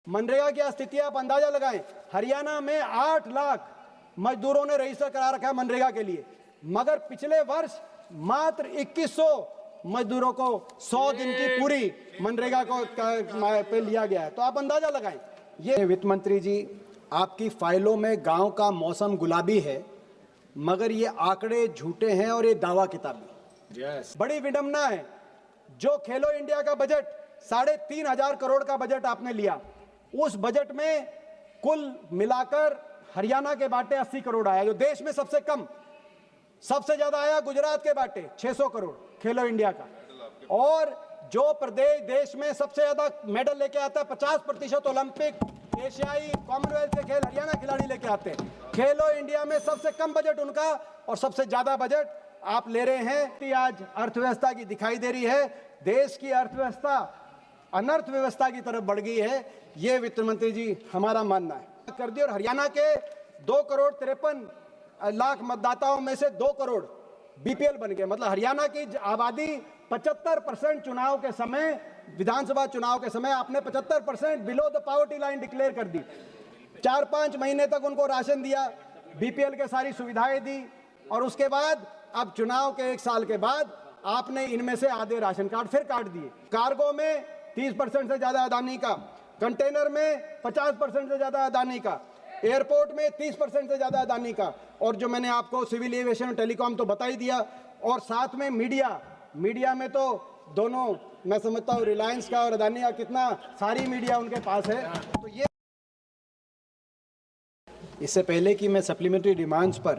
मनरेगा की स्थिति आप अंदाजा लगाएं। हरियाणा में 8 लाख मजदूरों ने रजिस्टर करा रखा है मनरेगा के लिए, मगर पिछले वर्ष मात्र 2100 मजदूरों को 100 दिन की पूरी मनरेगा को पे लिया गया है। तो आप अंदाजा लगाएं। ये वित्त मंत्री जी, आपकी फाइलों में गांव का मौसम गुलाबी है, मगर ये आंकड़े झूठे हैं और ये दावा किताबी। बड़ी विडंबना है। जो खेलो इंडिया का बजट 3,500 करोड़ का बजट आपने लिया, उस बजट में कुल मिलाकर हरियाणा के बाटे 80 करोड़ आया, जो देश में सबसे कम। सबसे ज्यादा आया गुजरात के बाटे 600 करोड़ खेलो इंडिया का। और जो प्रदेश देश में सबसे ज्यादा मेडल लेके आता है, 50% ओलंपिक, एशियाई, कॉमनवेल्थ के खेल हरियाणा खिलाड़ी लेके आते हैं। खेलो इंडिया में सबसे कम बजट उनका और सबसे ज्यादा बजट आप ले रहे हैं। आज अर्थव्यवस्था की दिखाई दे रही है, देश की अर्थव्यवस्था अनर्थ व्यवस्था की तरफ बढ़ गई है, ये वित्त मंत्री जी हमारा मानना है। कर दिया। और हरियाणा के 2,53,00,000 मतदाताओं में से 2 करोड़ बीपीएल बन गए। मतलब हरियाणा की आबादी 75% चुनाव के समय, विधानसभा चुनाव के समय आपने 75% below the poverty line declare कर दी। 4-5 महीने तक उनको राशन दिया, बीपीएल के सारी सुविधाएं दी, और उसके बाद अब चुनाव के 1 साल के बाद आपने इनमें से आधे राशन कार्ड फिर काट दिए। कार्गो में 30% से ज्यादा अदानी का, कंटेनर में 50% से ज्यादा अदानी का, एयरपोर्ट में 30% से ज्यादा अदानी का, और जो मैंने आपको सिविल एविएशन और टेलीकॉम तो बता ही दिया। और साथ में मीडिया में तो दोनों, मैं समझता हूँ रिलायंस का और अदानी का कितना सारी मीडिया उनके पास है। तो ये, इससे पहले कि मैं सप्लीमेंट्री डिमांड्स पर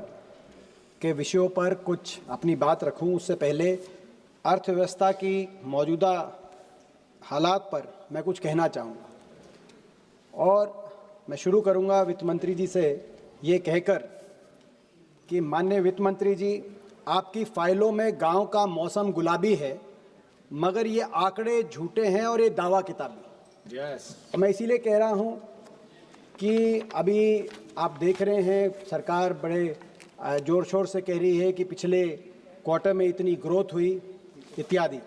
के विषयों पर कुछ अपनी बात रखूं, उससे पहले अर्थव्यवस्था की मौजूदा हालात पर मैं कुछ कहना चाहूँगा। और मैं शुरू करूँगा वित्त मंत्री जी से ये कहकर कि माननीय वित्त मंत्री जी, आपकी फाइलों में गांव का मौसम गुलाबी है, मगर ये आंकड़े झूठे हैं और ये दावा किताबी। मैं इसीलिए कह रहा हूँ कि अभी आप देख रहे हैं सरकार बड़े जोर शोर से कह रही है कि पिछले क्वार्टर में इतनी ग्रोथ हुई इत्यादि,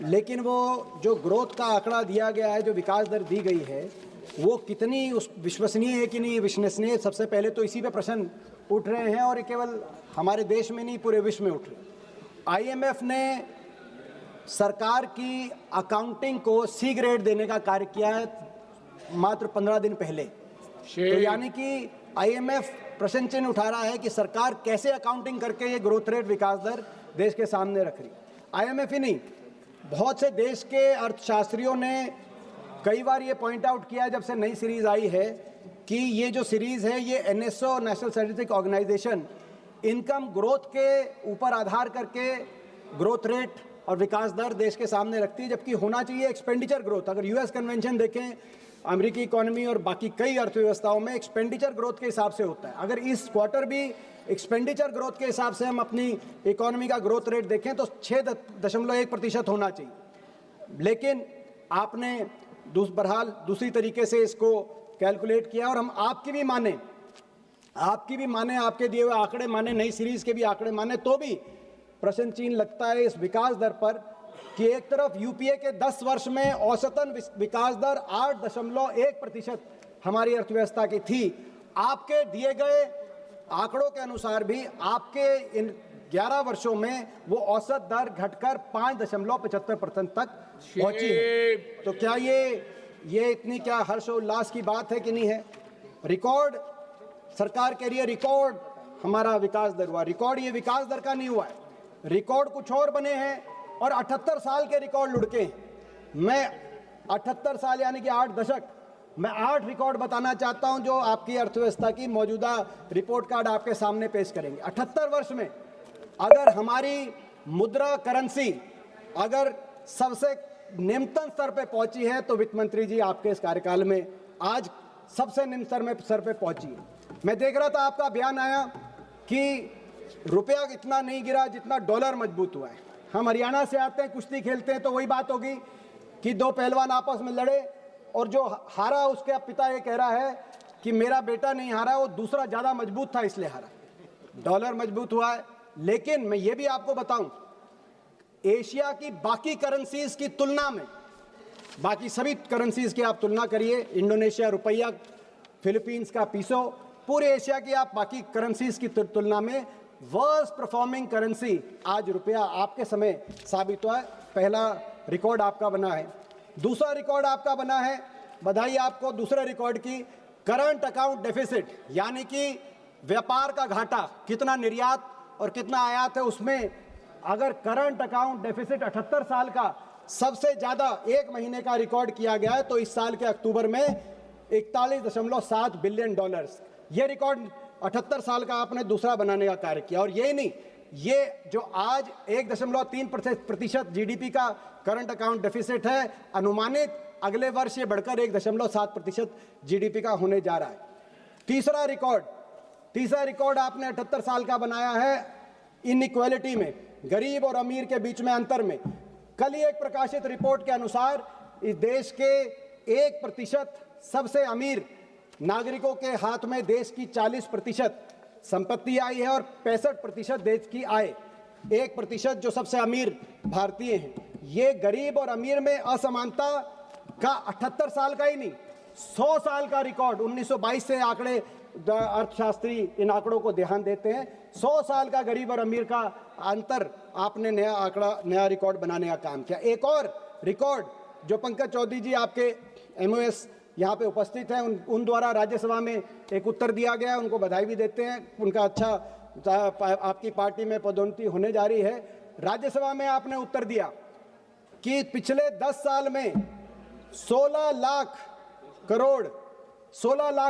लेकिन वो जो ग्रोथ का आंकड़ा दिया गया है, जो विकास दर दी गई है, वो कितनी उस विश्वसनीय है कि नहीं विश्वसनीय, सबसे पहले तो इसी पे प्रश्न उठ रहे हैं। और केवल हमारे देश में नहीं, पूरे विश्व में उठ रहे। आईएमएफ ने सरकार की अकाउंटिंग को सी ग्रेड देने का कार्य किया है मात्र 15 दिन पहले। तो यानी कि आईएमएफ प्रश्न चिन्ह उठा रहा है कि सरकार कैसे अकाउंटिंग करके ये ग्रोथ रेट, विकास दर देश के सामने रख रही। आईएमएफ ही नहीं, बहुत से देश के अर्थशास्त्रियों ने कई बार ये पॉइंट आउट किया जब से नई सीरीज आई है कि ये जो सीरीज है ये NSO, national statistics organisation, income growth के ऊपर आधार करके ग्रोथ रेट और विकास दर देश के सामने रखती है, जबकि होना चाहिए एक्सपेंडिचर ग्रोथ। अगर यूएस कन्वेंशन देखें, अमेरिकी इकोनॉमी और बाकी कई अर्थव्यवस्थाओं में एक्सपेंडिचर ग्रोथ के हिसाब से होता है। अगर इस क्वार्टर भी एक्सपेंडिचर ग्रोथ के हिसाब से हम अपनी इकोनॉमी का ग्रोथ रेट देखें तो 6.1% होना चाहिए, लेकिन आपने बहरहाल दूसरी तरीके से इसको कैलकुलेट किया। और हम आपकी भी माने, आपके दिए हुए आंकड़े माने, नई सीरीज के भी आंकड़े माने, तो भी प्रश्न चिन्ह लगता है इस विकास दर पर कि एक तरफ यूपीए के 10 वर्ष में औसतन विकास दर 8.1% हमारी अर्थव्यवस्था की थी। आपके दिए गए आंकड़ों के अनुसार भी आपके इन 11 वर्षों में वो औसत दर घटकर 5.75% तक पहुंची है। तो क्या ये इतनी क्या हर्ष और उल्लास की बात है कि नहीं है? रिकॉर्ड सरकार कह रही है, रिकॉर्ड हमारा विकास दर हुआ। रिकॉर्ड ये विकास दर का नहीं हुआ है, रिकॉर्ड कुछ और बने हैं और 78 साल के रिकॉर्ड लुढ़के हैं। मैं 78 साल यानी कि 8 दशक, मैं 8 रिकॉर्ड बताना चाहता हूं जो आपकी अर्थव्यवस्था की मौजूदा रिपोर्ट कार्ड आपके सामने पेश करेंगे। 78 वर्ष में अगर हमारी मुद्रा करेंसी अगर सबसे निम्नतम स्तर पे पहुंची है, तो वित्त मंत्री जी आपके इस कार्यकाल में आज सबसे निम्न स्तर पे पहुंची है। मैं देख रहा था आपका बयान आया कि रुपया इतना नहीं गिरा जितना डॉलर मजबूत हुआ है। हम हरियाणा से आते हैं, कुश्ती खेलते हैं, तो वही बात होगी कि 2 पहलवान आपस में लड़े और जो हारा उसके पिता ये कह रहा है कि मेरा बेटा नहीं हारा, वो दूसरा ज्यादा मजबूत था इसलिए हारा। डॉलर मजबूत हुआ है, लेकिन मैं ये भी आपको बताऊं, एशिया की बाकी करेंसीज की तुलना में बाकी सभी करेंसीज की आप तुलना करिए, इंडोनेशिया रुपया, फिलीपींस का पीसो, पूरे एशिया की आप बाकी करेंसीज की तुलना में वर्स्ट परफॉर्मिंग करेंसी आज रुपया आपके समय साबित हुआ है। पहला रिकॉर्ड आपका बना है। दूसरा रिकॉर्ड आपका बना है, बधाई आपको दूसरे रिकॉर्ड की, करंट अकाउंट डेफिसिट, यानी कि व्यापार का घाटा, कितना निर्यात और कितना आयात है, उसमें अगर करंट अकाउंट डेफिसिट 78 साल का सबसे ज्यादा एक महीने का रिकॉर्ड किया गया है, तो इस साल के अक्टूबर में 41.7 बिलियन डॉलर्स, ये रिकॉर्ड 78 साल का आपने दूसरा बनाने का कार्य किया। और यही नहीं, ये जो आज 1.3% जीडीपी का करंट अकाउंट डेफिसिट है, अनुमानित अगले वर्ष ये बढ़कर 1.7% जीडीपी का होने जा रहा है। तीसरा रिकॉर्ड आपने 78 साल का बनाया है इनइक्वालिटी में, गरीब और अमीर के बीच में अंतर में। कल ही एक प्रकाशित रिपोर्ट के अनुसार इस देश के 1% सबसे अमीर नागरिकों के हाथ में देश की 40% संपत्ति आई है और 65% देश की आय। 1% जो सबसे अमीर भारतीय हैं, ये गरीब और अमीर में असमानता का 78 साल का ही नहीं, 100 साल का रिकॉर्ड। 1922 से आंकड़े, अर्थशास्त्री इन आंकड़ों को ध्यान देते हैं। 100 साल का गरीब और अमीर का अंतर आपने नया रिकॉर्ड बनाने का काम किया। एक और रिकॉर्ड जो पंकज चौधरी जी आपके एमओएस यहाँ पे उपस्थित हैं, उन द्वारा राज्यसभा में एक उत्तर दिया गया है, उनको बधाई भी देते हैं, उनका अच्छा आपकी पार्टी में पदोन्नति होने जा रही है। राज्यसभा में आपने उत्तर दिया कि पिछले 10 साल में 16 लाख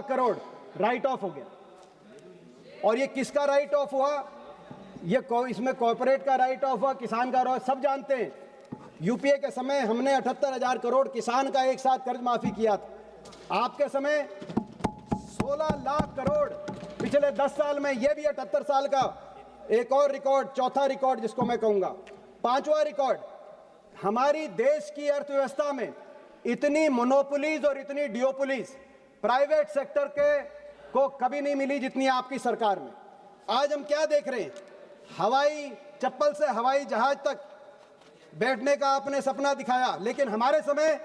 करोड़ राइट ऑफ हो गया। और ये किसका राइट ऑफ हुआ? ये इसमें कॉर्पोरेट का राइट ऑफ हुआ, किसान का हुआ, सब जानते हैं। यूपीए के समय हमने 78,000 करोड़ किसान का एक साथ कर्ज माफी किया था। आपके समय 16 लाख करोड़ पिछले 10 साल में, ये भी 78 साल का एक और रिकॉर्ड, चौथा रिकॉर्ड जिसको मैं कहूंगा। पांचवा रिकॉर्ड, हमारी देश की अर्थव्यवस्था में इतनी मोनोपोलीज और इतनी डियोपोलीज प्राइवेट सेक्टर को कभी नहीं मिली जितनी आपकी सरकार में। आज हम क्या देख रहे हैं? हवाई चप्पल से हवाई जहाज तक बैठने का आपने सपना दिखाया, लेकिन हमारे समय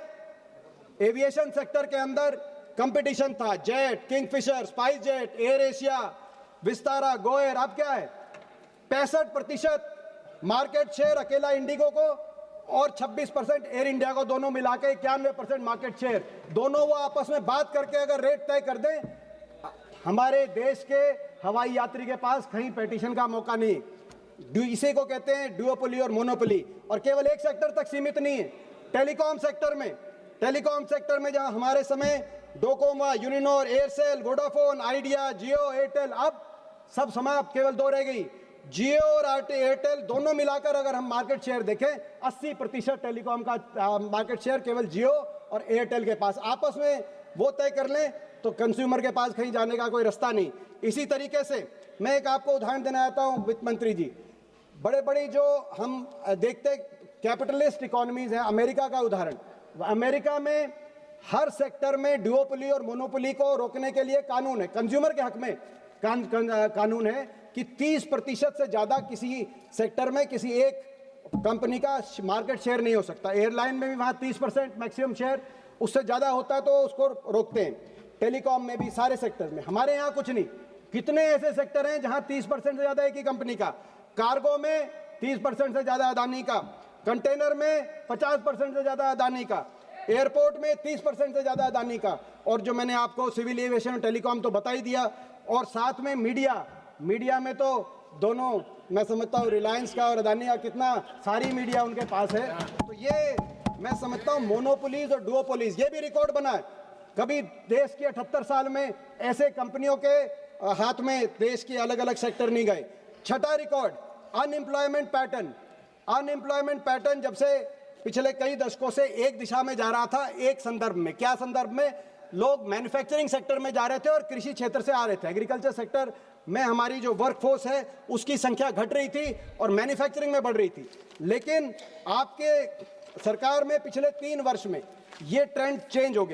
एविएशन सेक्टर के अंदर कंपटीशन था। Jet, Kingfisher, spice jet, air Asia, Vistara, GoAir. अब क्या है? 65% मार्केट शेयर अकेला इंडिगो को और 26% एयर इंडिया को, दोनों मिला के 91% मार्केट शेयर। दोनों वो आपस में बात करके अगर रेट तय कर दें, हमारे देश के हवाई यात्री के पास कहीं पेटिशन का मौका नहीं। इसी को कहते हैं ड्यूओपोली और मोनोपोली। और केवल एक सेक्टर तक सीमित नहीं है, टेलीकॉम सेक्टर में जहां हमारे समय Docomo, Uninor, Aircel, Vodafone, idea, जियो, एयरटेल, अब सब समाप्त, केवल 2 रह गई। जियो और एयरटेल दोनों मिलाकर अगर हम मार्केट शेयर देखें, 80% टेलीकॉम का मार्केट शेयर केवल जियो और एयरटेल के पास। आपस में वो तय कर लें तो कंज्यूमर के पास कहीं जाने का कोई रास्ता नहीं। इसी तरीके से मैं एक आपको उदाहरण देना चाहता हूं, वित्त मंत्री जी। बड़े जो हम देखते कैपिटलिस्ट इकोनॉमीज हैं, अमेरिका का उदाहरण। अमेरिका में हर सेक्टर में ड्यूओपोली और मोनोपोली को रोकने के लिए कानून है, कंज्यूमर के हक में कानून है कि 30% से ज्यादा किसी सेक्टर में किसी एक कंपनी का मार्केट शेयर नहीं हो सकता। एयरलाइन में भी वहां 30% मैक्सिमम शेयर, उससे ज्यादा होता है तो उसको रोकते हैं। टेलीकॉम में भी, सारे सेक्टर में। हमारे यहाँ कुछ नहीं। कितने ऐसे सेक्टर हैं जहां 30% से ज्यादा एक ही कंपनी का, कार्गो में 30% से ज्यादा अदानी का, कंटेनर में 50% से ज्यादा अदानी का, एयरपोर्ट में 30% से ज्यादा अदानी का। और जो मैंने आपको सिविल एविएशन और टेलीकॉम तो बता ही दिया। और साथ में मीडिया में तो दोनों, मैं समझता हूँ रिलायंस का और अदानी का कितना सारी मीडिया उनके पास है। तो ये मैं समझता हूँ मोनोपोलीज और डुओपोलीज, ये भी रिकॉर्ड बना है। कभी देश के 78 साल में ऐसे कंपनियों के हाथ में देश के अलग अलग सेक्टर नहीं गए। छठा रिकॉर्ड, अनएम्प्लॉयमेंट पैटर्न जब से पिछले कई दशकों से एक दिशा में जा रहा था, एक संदर्भ में। क्या संदर्भ में? लोग मैन्युफैक्चरिंग सेक्टर में जा रहे थे और कृषि क्षेत्र से आ रहे थे। एग्रीकल्चर सेक्टर में हमारी जो वर्कफोर्स है उसकी संख्या घट रही थी और मैन्युफैक्चरिंग में बढ़ रही थी। लेकिन आपके सरकार में पिछले 3 वर्ष में ये ट्रेंड चेंज हो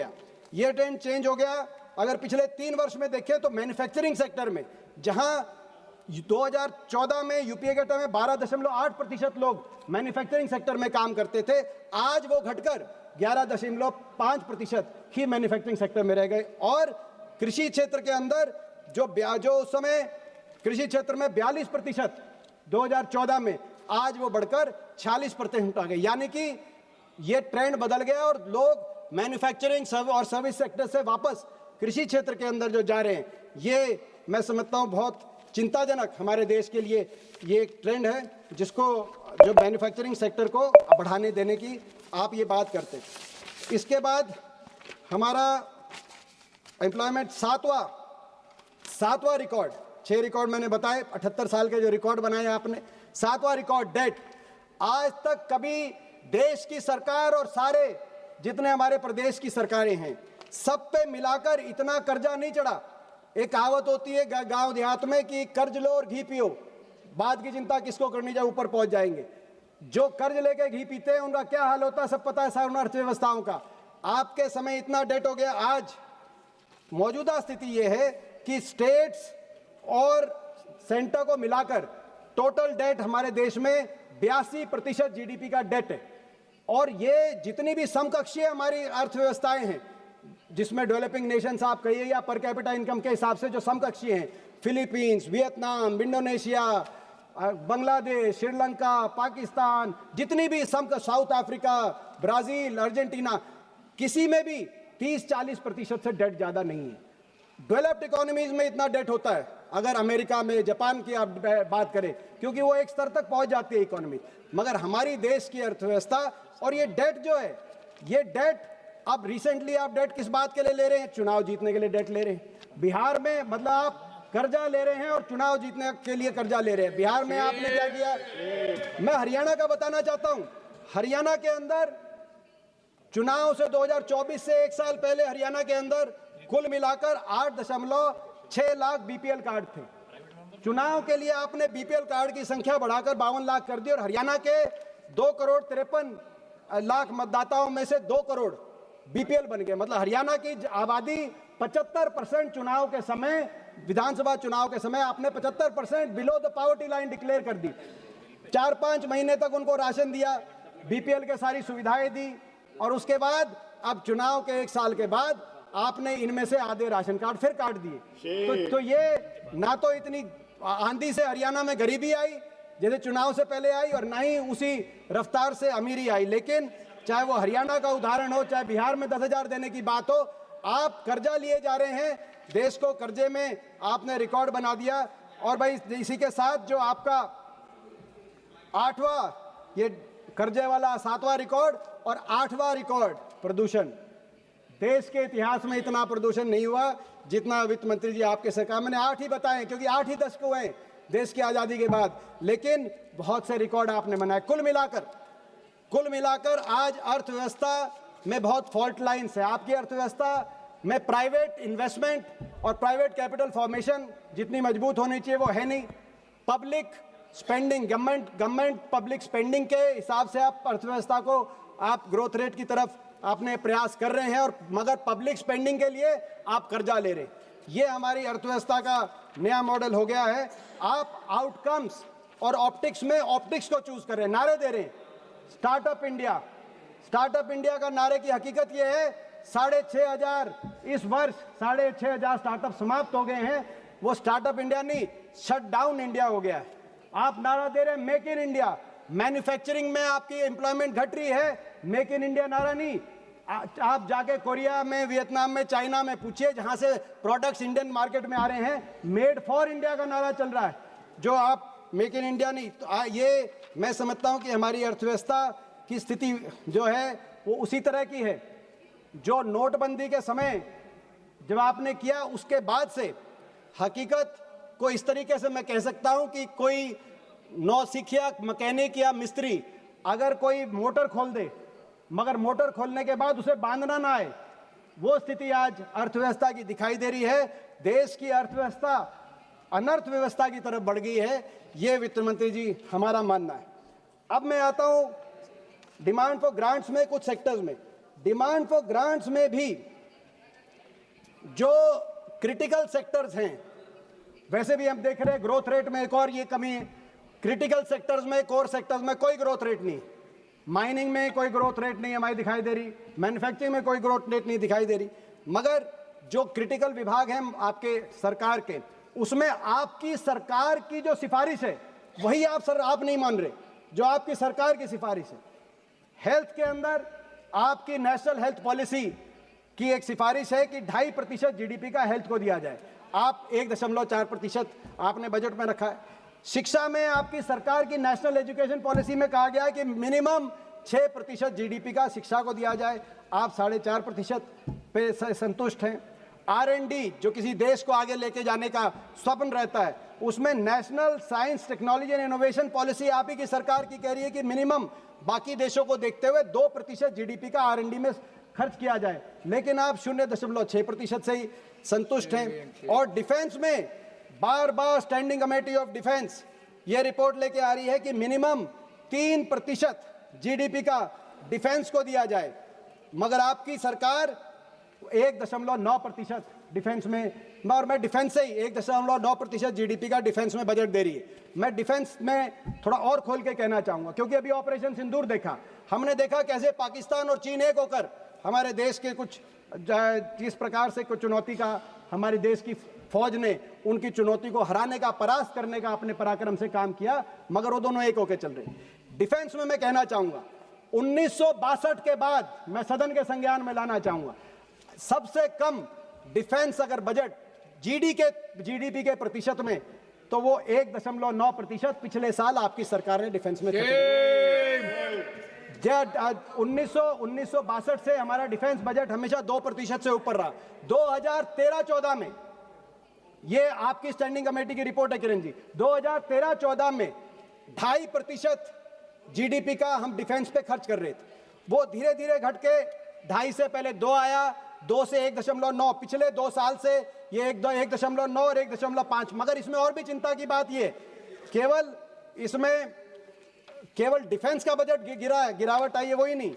गया। अगर पिछले 3 वर्ष में देखें तो मैन्युफैक्चरिंग सेक्टर में, जहां 2014 में यूपीए के टाइम में 12.8% लोग मैन्युफैक्चरिंग सेक्टर में काम करते थे, आज वो घटकर 11.5% ही मैन्युफैक्चरिंग सेक्टर में रह गए। और कृषि क्षेत्र के अंदर जो उस समय कृषि क्षेत्र में 42% 2014 में, आज वो बढ़कर 46% आ गए। यानी कि ये ट्रेंड बदल गया और लोग मैन्युफैक्चरिंग और सर्विस सेक्टर से वापस कृषि क्षेत्र के अंदर जो जा रहे हैं, ये मैं समझता हूँ बहुत चिंताजनक हमारे देश के लिए ये एक ट्रेंड है, जिसको जो मैन्युफैक्चरिंग सेक्टर को बढ़ाने देने की आप ये बात करते। इसके बाद हमारा एम्प्लॉयमेंट सातवां रिकॉर्ड, 6 रिकॉर्ड मैंने बताए, 78 साल के जो रिकॉर्ड बनाए आपने, 7वां रिकॉर्ड डेट। आज तक कभी देश की सरकार और सारे जितने हमारे प्रदेश की सरकारें हैं, सब पे मिलाकर इतना कर्जा नहीं चढ़ा। एक कहावत होती है गांव देहात में कि कर्ज लो और घी पियो, बाद की चिंता किसको करनी, जब ऊपर पहुंच जाएंगे। जो कर्ज लेके घी पीते हैं उनका क्या हाल होता है सब पता है सारी अर्थव्यवस्थाओं का। आपके समय इतना डेट हो गया। आज मौजूदा स्थिति यह है कि स्टेट्स और सेंटर को मिलाकर टोटल डेट हमारे देश में 82% जीडीपी का डेट है। और ये जितनी भी समकक्षीय हमारी अर्थव्यवस्थाएं हैं, जिसमें डेवलपिंग नेशंस आप कहिए या पर कैपिटा इनकम के हिसाब से जो समकक्षीय हैं, Philippines, Vietnam, Indonesia, Bangladesh, Sri Lanka, Pakistan, जितनी भी साउथ अफ्रीका, ब्राजील, अर्जेंटीना, किसी में भी 30-40% से डेट ज़्यादा नहीं है। डेवलप्ड इकोनॉमीज में इतना डेट होता है, अगर अमेरिका में, जापान की आप बात करें, क्योंकि वो एक स्तर तक पहुंच जाती है इकोनॉमी। मगर हमारी देश की अर्थव्यवस्था और ये डेट जो है, ये डेट अब रिसेंटली आप डेट किस बात के लिए ले रहे हैं? चुनाव जीतने के लिए डेट ले रहे हैं। बिहार में मतलब आप कर्जा ले रहे हैं और चुनाव जीतने के लिए कर्जा ले रहे हैं। बिहार में आपने क्या किया? मैं हरियाणा का बताना चाहता हूं। हरियाणा के अंदर चुनाव से 2024 से एक साल पहले हरियाणा के अंदर कुल मिलाकर 8.6 लाख बीपीएल कार्ड थे। चुनाव के लिए आपने बीपीएल कार्ड की संख्या बढ़ाकर 52 लाख कर दी और हरियाणा के 2,53,00,000 मतदाताओं में से 2 करोड़ बीपीएल बन गए। मतलब हरियाणा की आबादी 75% चुनाव के समय, विधानसभा चुनाव के समय आपने 75% below the poverty line declare कर दी। 4-5 महीने तक उनको राशन दिया, बीपीएल के सारी सुविधाएं दी, और उसके बाद अब चुनाव के 1 साल के बाद आपने इनमें से आधे राशन कार्ड फिर काट दिए। तो ये ना तो इतनी आंधी से हरियाणा में गरीबी आई जैसे चुनाव से पहले आई, और ना ही उसी रफ्तार से अमीरी आई। लेकिन चाहे वो हरियाणा का उदाहरण हो, चाहे बिहार में 10,000 देने की बात हो, आप कर्जा लिए जा रहे हैं, देश को कर्जे में आपने रिकॉर्ड बना दिया। और भाई इसी के साथ जो आपका 8वां ये कर्जे वाला 7वां रिकॉर्ड और 8वां रिकॉर्ड प्रदूषण। देश के इतिहास में इतना प्रदूषण नहीं हुआ जितना वित्त मंत्री जी आपके सरकार, मैंने 8 ही बताए क्योंकि 8 ही दशक हुए हैं देश की आज़ादी के बाद, लेकिन बहुत से रिकॉर्ड आपने बनाए। कुल मिलाकर आज अर्थव्यवस्था में बहुत फॉल्ट लाइन्स है। आपकी अर्थव्यवस्था में प्राइवेट इन्वेस्टमेंट और प्राइवेट कैपिटल फॉर्मेशन जितनी मजबूत होनी चाहिए वो है नहीं। Public spending, government public spending के हिसाब से आप अर्थव्यवस्था को आप ग्रोथ रेट की तरफ आपने प्रयास कर रहे हैं, और मगर पब्लिक स्पेंडिंग के लिए आप कर्जा ले रहे हैं। ये हमारी अर्थव्यवस्था का नया मॉडल हो गया है। आप आउटकम्स और ऑप्टिक्स में ऑप्टिक्स को चूज कर रहे हैं, नारे दे रहे हैं स्टार्टअप इंडिया का नारे की हकीकत यह है 6,500 इस वर्ष 6,500 स्टार्टअप समाप्त हो गए हैं। वो स्टार्टअप इंडिया नहीं, शट डाउन इंडिया हो गया है। आप नारा दे रहे हैं मेक इन इंडिया, मैन्युफैक्चरिंग में आपकी एम्प्लॉयमेंट घट रही है, मेक इन इंडिया नारा नहीं। आप जाके कोरिया में, वियतनाम में, चाइना में पूछिए, जहां से प्रोडक्ट्स इंडियन मार्केट में आ रहे हैं, मेड फॉर इंडिया का नारा चल रहा है, जो आप मेक इन इंडिया नहीं। तो ये मैं समझता हूं कि हमारी अर्थव्यवस्था की स्थिति जो है वो उसी तरह की है जो नोटबंदी के समय जब आपने किया, उसके बाद से हकीकत को इस तरीके से मैं कह सकता हूं कि कोई नौसिखिया, मैकेनिक या मिस्त्री अगर कोई मोटर खोल दे मगर मोटर खोलने के बाद उसे बांधना ना आए, वो स्थिति आज अर्थव्यवस्था की दिखाई दे रही है। देश की अर्थव्यवस्था अनर्थ व्यवस्था की तरफ बढ़ गई है, ये वित्त मंत्री जी हमारा मानना है। अब मैं आता हूं डिमांड फॉर ग्रांट्स में। कुछ सेक्टर्स में डिमांड फॉर ग्रांट्स में भी जो क्रिटिकल सेक्टर्स हैं, वैसे भी हम देख रहे हैं ग्रोथ रेट में एक और ये कमी है। क्रिटिकल सेक्टर्स में, कोर सेक्टर्स में कोई ग्रोथ रेट नहीं। माइनिंग में कोई ग्रोथ रेट नहीं हमारी दिखाई दे रही, मैन्युफैक्चरिंग में कोई ग्रोथ रेट नहीं दिखाई दे रही। मगर जो क्रिटिकल विभाग हैं आपके सरकार के, उसमें आपकी सरकार की जो सिफारिश है वही आप नहीं मान रहे, जो आपकी सरकार की सिफारिश है। हेल्थ के अंदर आपकी नेशनल हेल्थ पॉलिसी की एक सिफारिश है कि 2.5% जीडीपी का हेल्थ को दिया जाए, आप 1.4% आपने बजट में रखा है। शिक्षा में आपकी सरकार की नेशनल एजुकेशन पॉलिसी में कहा गया है कि मिनिमम 6% जीडीपी का शिक्षा को दिया जाए, आप 4.5% पे संतुष्ट हैं। R&D जो किसी देश को आगे लेके जाने का स्वप्न रहता है, उसमें national science technology and innovation policy आप ही की सरकार की कह रही है कि मिनिमम बाकी देशों को देखते हुए 2% जीडीपी का R&D में खर्च किया जाए, लेकिन आप 0.6% से ही संतुष्ट हैं। और डिफेंस में बार बार स्टैंडिंग कमेटी ऑफ डिफेंस ये रिपोर्ट लेके आ रही है कि मिनिमम 3% जीडीपी का डिफेंस को दिया जाए, मगर आपकी सरकार 1.9% डिफेंस में, और मैं डिफेंस से ही 1.9% जीडीपी का डिफेंस में बजट दे रही है। मैं डिफेंस में थोड़ा और खोल के कहना चाहूंगा, क्योंकि अभी ऑपरेशन सिंदूर देखा, हमने देखा कैसे पाकिस्तान और चीन एक होकर हमारे देश के कुछ जिस प्रकार से कुछ चुनौती का हमारे देश की फौज ने उनकी चुनौती को हराने का, परास्त करने का अपने पराक्रम से काम किया, मगर वो दोनों एक होकर चल रहे। डिफेंस में मैं कहना चाहूंगा 1962 के बाद मैं सदन के संज्ञान में लाना चाहूंगा, सबसे कम डिफेंस अगर बजट जीडीपी के प्रतिशत में, तो वो 1.9% पिछले साल आपकी सरकार ने डिफेंस में खर्च। 1962 से हमारा डिफेंस बजट हमेशा 2% से ऊपर रहा। 2013-14 में, ये आपकी स्टैंडिंग कमेटी की रिपोर्ट है किरण जी, 2013-14 में 2.5% जीडीपी का हम डिफेंस पे खर्च कर रहे थे। वो धीरे धीरे घट के 2.5 से पहले 2 आया, 2 से 1.9, पिछले 2 साल से ये 1.9 और 1.5। मगर इसमें और भी चिंता की बात ये, केवल डिफेंस का बजट गिरावट आई है वही नहीं,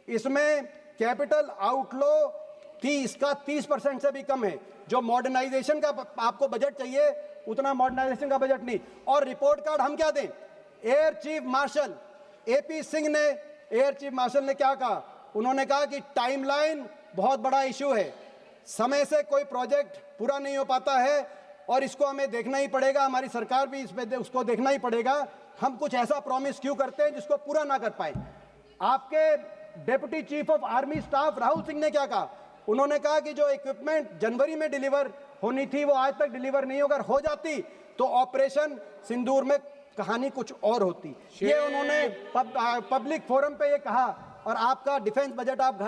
इसमें कैपिटल आउटफ्लो इसका 30% से भी कम है। जो मॉडर्नाइजेशन का आपको बजट चाहिए उतना मॉडर्नाइजेशन का बजट नहीं। और रिपोर्ट कार्ड हम क्या दें, air chief marshal AP Singh ने, एयर चीफ मार्शल ने क्या कहा, उन्होंने कहा कि टाइमलाइन बहुत बड़ा इशू है, समय से कोई प्रोजेक्ट पूरा नहीं हो पाता है और इसको हमें देखना ही पड़ेगा, हमारी सरकार भी इस पे उसको देखना ही पड़ेगा। हम कुछ ऐसा प्रॉमिस क्यों करते हैं जिसको पूरा ना कर पाए। आपके deputy chief of army staff Rahul Singh ने क्या कहा, उन्होंने कहा कि जो इक्विपमेंट जनवरी में डिलीवर होनी थी वो आज तक डिलीवर नहीं होकर हो जाती तो ऑपरेशन सिंदूर में कहानी कुछ और होती। ये उन्होंने पब्लिक फोरम पे ये कहा, और आपका डिफेंस बजट आप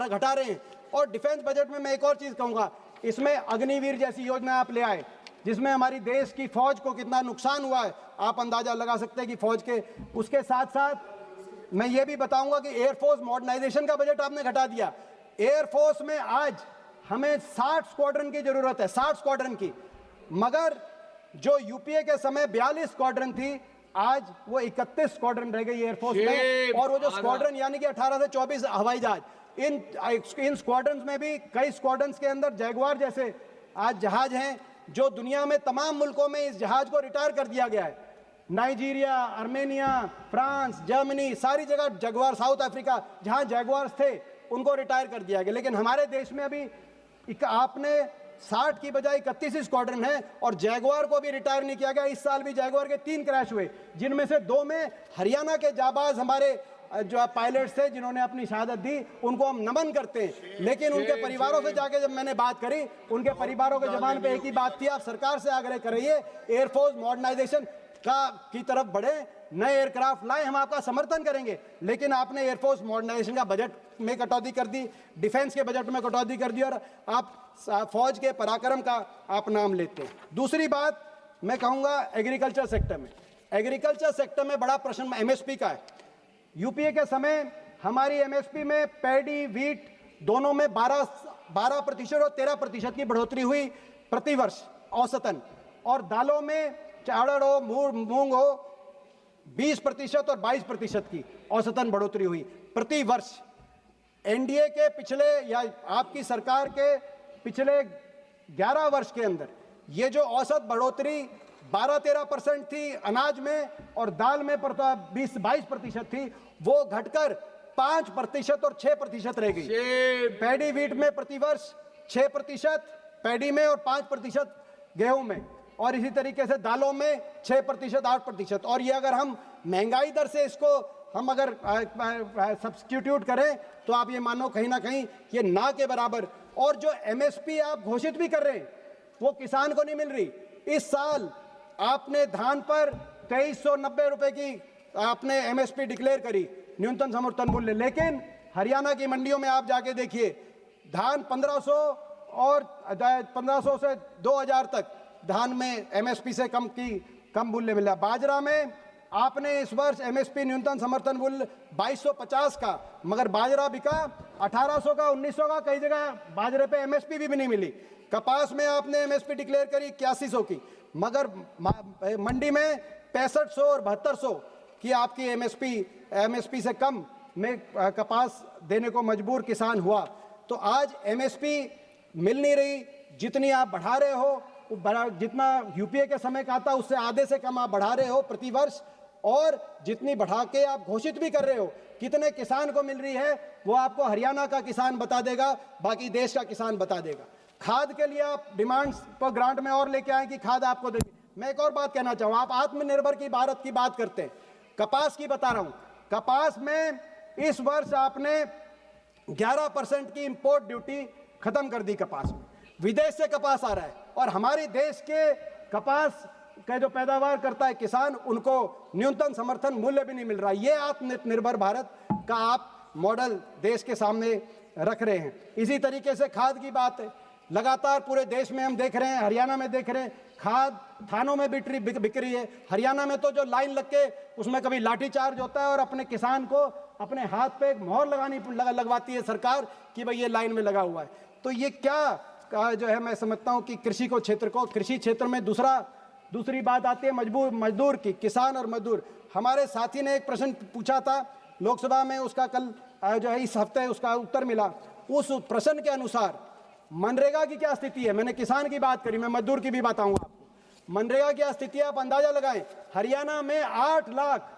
घटा रहे हैं। और डिफेंस बजट में मैं एक और चीज कहूंगा, इसमें अग्निवीर जैसी योजना आप ले आए जिसमें हमारी देश की फौज को कितना नुकसान हुआ है, आप अंदाजा लगा सकते हैं कि फौज के। उसके साथ साथ मैं ये भी बताऊंगा कि एयरफोर्स मॉडर्नाइजेशन का बजट आपने घटा दिया। एयरफोर्स में आज हमें 60 स्क्वाड्रन की जरूरत है, 60 स्क्वाड्रन की, मगर जो यूपीए के समय 42 स्क्वाड्रन थी, आज वो 31 स्क्वाड्रन रह गई एयरफोर्स में। और वो जो स्क्वाड्रन यानी कि 18 से 24 हवाई जहाज, इन स्क्वाड्रन में भी कई स्क्वाड्रन के अंदर जैगुआर जैसे आज जहाज हैं जो दुनिया में तमाम मुल्कों में इस जहाज को रिटायर कर दिया गया है। नाइजीरिया, आर्मेनिया, फ्रांस, जर्मनी, सारी जगह जैगुआर, साउथ अफ्रीका जहां जैगुआर्स थे उनको रिटायर कर दिया गया। लेकिन हमारे देश में अभी आपने 60 की बजाय 31 स्क्वाड्रन है और जैगुआर को भी रिटायर नहीं किया गया। इस साल भी जैगुआर के 3 क्रैश हुए, जिनमें से 2 में हरियाणा के जाबाज हमारे जो पायलट्स थे जिन्होंने अपनी शहादत दी, उनको हम नमन करते हैं। लेकिन उनके परिवारों से जाके जब मैंने बात करी, उनके परिवारों के जबान पे एक ही बात थी, आप सरकार से आग्रह करिए एयरफोर्स मॉडर्नाइजेशन की तरफ बढ़े, नए एयरक्राफ्ट लाए, हम आपका समर्थन करेंगे। लेकिन आपने एयरफोर्स मॉडर्नाइजेशन का बजट में कटौती कर दी, डिफेंस के बजट में कटौती कर दी, और आप फौज के पराक्रम का आप नाम लेते हैं। दूसरी बात मैं कहूंगा एग्रीकल्चर सेक्टर में, एग्रीकल्चर सेक्टर में बड़ा प्रश्न एमएसपी का है। यूपीए के समय हमारी एमएसपी में पैडी, वीट दोनों में 12% और 13% की बढ़ोतरी हुई प्रति वर्ष औसतन, और दालों में चावल हो, मूंग हो 20% और 22% की औसतन बढ़ोतरी हुई प्रति वर्ष। एनडीए के पिछले या आपकी सरकार के पिछले 11 वर्ष के अंदर ये जो औसत बढ़ोतरी 12-13% थी अनाज में और दाल में 20-22% थी, वो घटकर 5% और 6% रह गई। पैडी व्हीट में प्रतिवर्ष 6% पैडी में और 5% गेहूं में, और इसी तरीके से दालों में 6%, 8%। और ये अगर हम महंगाई दर से इसको हम अगर सब्स्टिट्यूट करें तो आप ये मानो कहीं ना कहीं ये ना के बराबर। और जो एमएसपी आप घोषित भी कर रहे हैं वो किसान को नहीं मिल रही। इस साल आपने धान पर 2390 रुपए की आपने एमएसपी डिक्लेयर करी, न्यूनतम समर्थन मूल्य, लेकिन हरियाणा की मंडियों में आप जाके देखिए धान 1500 और 1500 से 2000 तक धान में एमएसपी से कम मूल्य मिला। बाजरा में आपने इस वर्ष एमएसपी न्यूनतम समर्थन मूल्य 2250 का, मगर बाजरा बिका 1800 का, 1900 का, कई जगह बाजरे पे एमएसपी भी नहीं मिली। कपास में आपने एमएसपी डिक्लेयर करी 8100 की, मगर मंडी में 6500 और 7200 की आपकी एमएसपी से कम में कपास देने को मजबूर किसान हुआ। तो आज एमएसपी मिल नहीं रही, जितनी आप बढ़ा रहे हो जितना यूपीए के समय का था उससे आधे से कम आप बढ़ा रहे हो प्रतिवर्ष, और जितनी बढ़ा के आप घोषित भी कर रहे हो, कितने किसान को मिल रही है वो आपको हरियाणा का किसान बता देगा, बाकी देश का किसान बता देगा। खाद के लिए आप डिमांड्स पर ग्रांट में और लेके आए कि खाद आपको देंगे। मैं एक और बात कहना चाहूँ, आप आत्मनिर्भर की भारत की बात करते हैं, कपास की बता रहा हूँ। कपास में इस वर्ष आपने 11% की इंपोर्ट ड्यूटी खत्म कर दी कपास में, विदेश से कपास आ रहा है, और हमारे देश के कपास का जो पैदावार करता है किसान, उनको न्यूनतम समर्थन मूल्य भी नहीं मिल रहा। ये आत्मनिर्भर भारत का आप मॉडल देश के सामने रख रहे हैं। इसी तरीके से खाद की बात है, लगातार पूरे देश में हम देख रहे हैं, हरियाणा में देख रहे हैं, खाद थानों में बिक रही है। हरियाणा में तो जो लाइन लग के उसमें कभी लाठीचार्ज होता है और अपने किसान को अपने हाथ पे एक मोहर लगवाती है सरकार कि भाई ये लाइन में लगा हुआ है। तो ये क्या जो है, मैं समझता हूं कि कृषि क्षेत्र में दूसरी बात आती है मजदूर की, किसान और मजदूर। हमारे साथी ने एक प्रश्न पूछा था लोकसभा में, उसका कल जो है इस हफ्ते उसका उत्तर मिला। उस प्रश्न के अनुसार मनरेगा की क्या स्थिति है, मैंने किसान की बात करी, मैं मजदूर की भी बताऊंगा आपको। मनरेगा की स्थिति आप अंदाजा लगाएं, हरियाणा में 8 लाख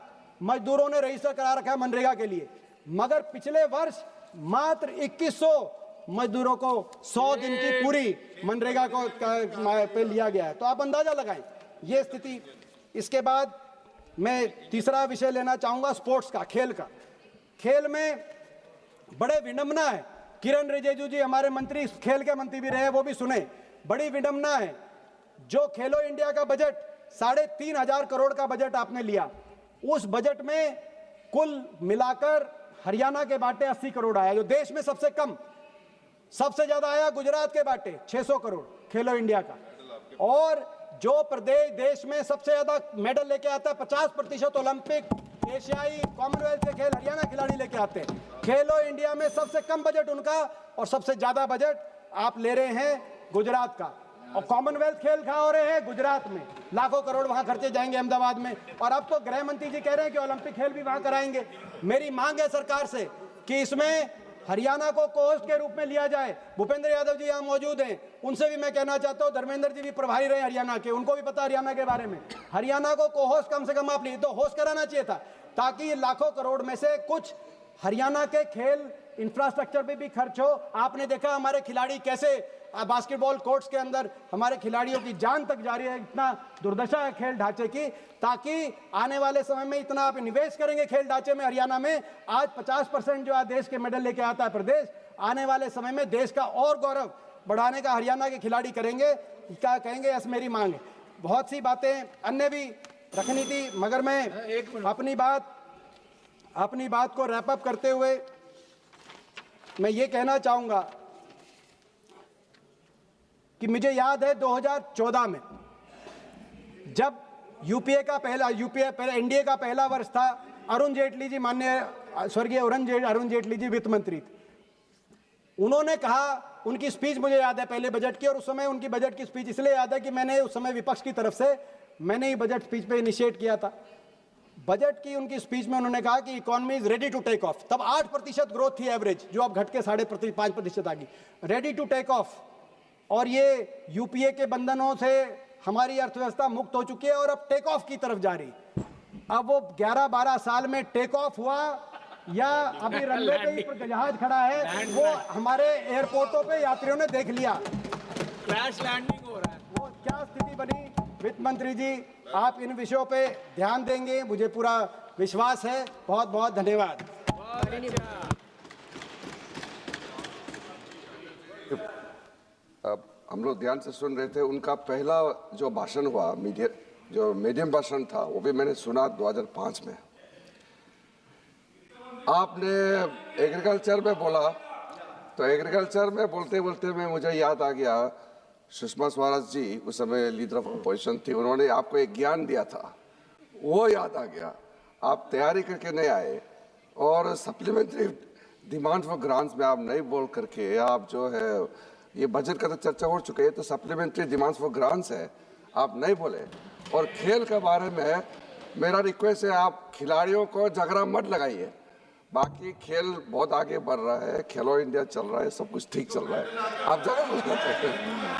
मजदूरों ने रजिस्टर करा रखा है मनरेगा के लिए, मगर पिछले वर्ष मात्र 2100 मजदूरों को 100 दिन की पूरी मनरेगा को पे लिया गया है। तो आप अंदाजा लगाएं ये स्थिति। इसके बाद मैं तीसरा विषय लेना चाहूंगा स्पोर्ट्स का, खेल का। खेल में बड़े विडंबना है, किरण रिजिजू जी हमारे मंत्री, खेल के मंत्री भी रहे, वो भी सुने, बड़ी विडंबना है। जो खेलो इंडिया का बजट 3500 करोड़ का बजट आपने लिया, उस बजट में कुल मिलाकर हरियाणा के बाटे 80 करोड़ आया, जो देश में सबसे कम। सबसे ज्यादा आया गुजरात के बाटे 600 करोड़ खेलो इंडिया का। और जो प्रदेश देश में सबसे ज्यादा मेडल लेके आता है, 50% ओलंपिक, एशियाई, कॉमनवेल्थ के खेल हरियाणा खिलाड़ी लेके आते हैं। खेलो इंडिया में सबसे कम बजट उनका और सबसे ज्यादा बजट आप ले रहे हैं गुजरात का। और कॉमनवेल्थ खेल कहाँ हो रहे हैं? गुजरात में। लाखों करोड़ वहां खर्चे जाएंगे अहमदाबाद में, और अब तो गृह मंत्री जी कह रहे हैं कि ओलंपिक खेल भी वहां कराएंगे। मेरी मांग है सरकार से कि इसमें हरियाणा को कोहोस्ट के रूप में लिया जाए। भूपेंद्र यादव जी यहाँ मौजूद हैं, उनसे भी मैं कहना चाहता हूँ, धर्मेंद्र जी भी प्रभारी रहे हरियाणा के, उनको भी पता हरियाणा के बारे में। हरियाणा को कोहोस्ट कम से कम आप लिए तो होस्ट कराना चाहिए था, ताकि ये लाखों करोड़ में से कुछ हरियाणा के खेल इंफ्रास्ट्रक्चर पे भी खर्च हो। आपने देखा हमारे खिलाड़ी कैसे बास्केटबॉल कोर्ट्स के अंदर हमारे खिलाड़ियों की जान तक जा रही है, इतना दुर्दशा है खेल ढांचे की। ताकि आने वाले समय में इतना आप निवेश करेंगे खेल ढांचे में हरियाणा में, आज 50% जो देश के मेडल लेके आता है प्रदेश, आने वाले समय में देश का और गौरव बढ़ाने का हरियाणा के खिलाड़ी करेंगे। क्या कहेंगे, ऐसी मेरी मांग है। बहुत सी बातें अन्य भी रखनी थी, मगर मैं अपनी बात को रैप अप करते हुए मैं ये कहना चाहूंगा कि मुझे याद है 2014 में जब एनडीए का पहला वर्ष था, अरुण जेटली जी, माननीय स्वर्गीय अरुण जेटली जी वित्त मंत्री थे। उन्होंने कहा, उनकी स्पीच मुझे याद है पहले बजट की, और उस समय उनकी बजट की स्पीच इसलिए याद है कि मैंने उस समय विपक्ष की तरफ से मैंने ही बजट स्पीच पे इनिशिएट किया था। बजट की उनकी स्पीच में उन्होंने कहा कि economy is ready to take off. तब 8% ग्रोथ थी एवरेज, जो अब घट के 5.5% आ गई, रेडी टू टेक ऑफ। और ये यूपीए के बंधनों से हमारी अर्थव्यवस्था मुक्त हो चुकी है और अब टेक ऑफ की तरफ जा रही। अब वो 11-12 साल में टेक ऑफ हुआ या अभी रनवे पे ही जहाज खड़ा है, वो हमारे एयरपोर्टों पे यात्रियों ने देख लिया। क्रैश लैंडिंग हो रहा है। वो क्या स्थिति बनी? वित्त मंत्री जी, आप इन विषयों पे ध्यान देंगे, मुझे पूरा विश्वास है। बहुत बहुत धन्यवाद। अब हम लोग ध्यान से सुन रहे थे। उनका पहला जो भाषण हुआ, मीडियम भाषण था, वो भी मैंने सुना 2005 में। आपने एग्रीकल्चर में बोला, तो एग्रीकल्चर में बोलते बोलते में मुझे याद आ गया, सुषमा स्वराज जी उस समय लीडर ऑफ अपोजिशन थी, उन्होंने आपको एक ज्ञान दिया था, वो याद आ गया। आप तैयारी करके नहीं आए और सप्लीमेंट्री डिमांड फॉर ग्रांट्स में आप नहीं बोल करके, आप जो है, ये बजट का तो चर्चा हो चुकी है, तो सप्लीमेंट्री डिमांड्स फॉर ग्रांट्स है, आप नहीं बोले। और खेल के बारे में मेरा रिक्वेस्ट है, आप खिलाड़ियों को झगड़ा मत लगाइए। बाकी खेल बहुत आगे बढ़ रहा है, खेलो इंडिया चल रहा है, सब कुछ ठीक चल रहा है, आप झगड़ा मत लगाइए।